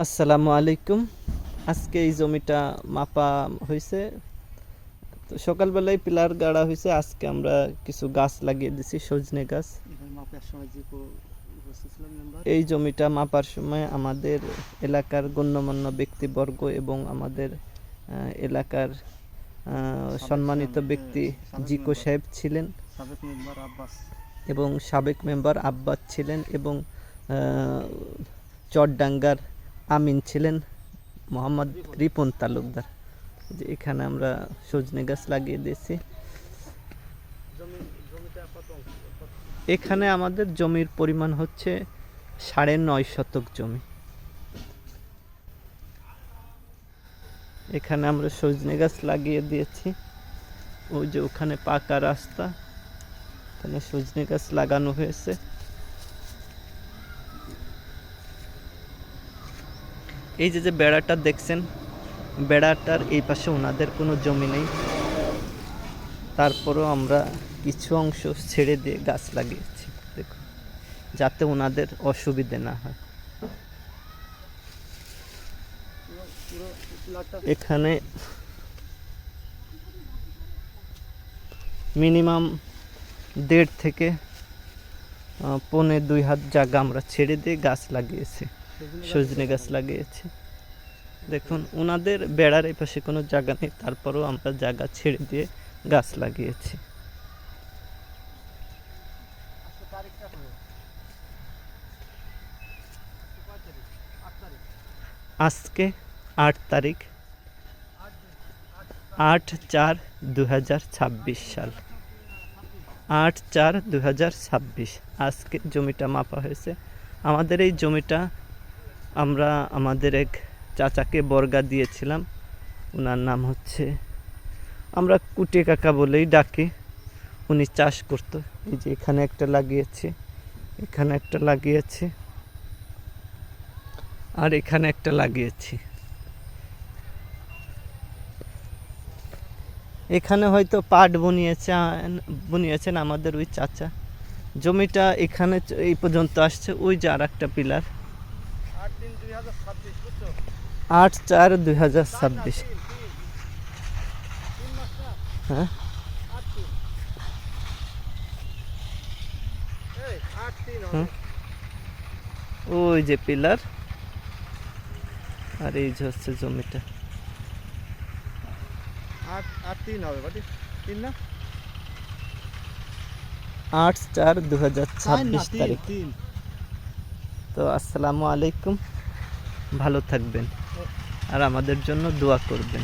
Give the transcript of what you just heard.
আসসালামু আলাইকুম। আজকে এই জমিটা মাপা হয়েছে, তো সকালবেলায় পিলার গাড়া হয়েছে। আজকে আমরা কিছু গাছ লাগিয়ে দিছি, সজনে গাছ। এই জমিটা মাপার সময় আমাদের এলাকার গণ্যমান্য ব্যক্তিবর্গ এবং আমাদের এলাকার সম্মানিত ব্যক্তি জিকো সাহেব ছিলেন এবং সাবেক মেম্বার আব্বাস ছিলেন এবং চরডাঙ্গার আমিন ছিলেন মোহাম্মদ রিপন তালুকদার। যে এখানে আমরা সজনে গাছ লাগিয়ে দিয়েছি। এখানে আমাদের জমির পরিমাণ হচ্ছে 9.5 শতক জমি। এখানে আমরা সজনে গাছ লাগিয়ে দিয়েছি। ওই যে ওখানে পাকা রাস্তা, এখানে সজনে গাছ লাগানো হয়েছে। এই যে বেড়াটা দেখছেন, বেড়াটার এই পাশে ওনাদের কোনো জমি নেই, তারপরেও আমরা কিছু অংশ ছেড়ে দিয়ে গাছ লাগিয়েছি, দেখুন, যাতে ওনাদের অসুবিধে না হয়। এখানে মিনিমাম 1.5 থেকে 1.25 হাত জায়গা আমরা ছেড়ে দিয়ে গাছ লাগিয়েছি, সজনে গাছ লাগিয়েছি। দেখুন, ওনাদের বেড়ার এই পাশে কোনো জায়গা নেই, তারপরেও আমরা জায়গা ছেড়ে দিয়ে গাছ লাগিয়েছি। আজকে 8 তারিখ, 8/4/2026 সাল, 8/4/2026 আজকে জমিটা মাপা হয়েছে। আমাদের এই জমিটা আমরা আমাদের এক চাচাকে বর্গা দিয়েছিলাম, ওনার নাম হচ্ছে, আমরা কুটে কাকা বলেই ডাকি। উনি চাষ করতো। এই যে এখানে একটা লাগিয়েছি, এখানে একটা লাগিয়েছি, আর এখানে একটা লাগিয়েছি। এখানে হয়তো পাট বুনিয়েছেন আমাদের ওই চাচা। জমিটা এখানে এই পর্যন্ত আসছে, ওই যে আর একটা পিলার। 8/4/2026। হ্যাঁ, ওই যে পিলার, আর এই যে হচ্ছে জমিটা। 8/4/2026 তারিখ। তো আসসালামু আলাইকুম, ভালো থাকবেন আর আমাদের জন্য দোয়া করবেন।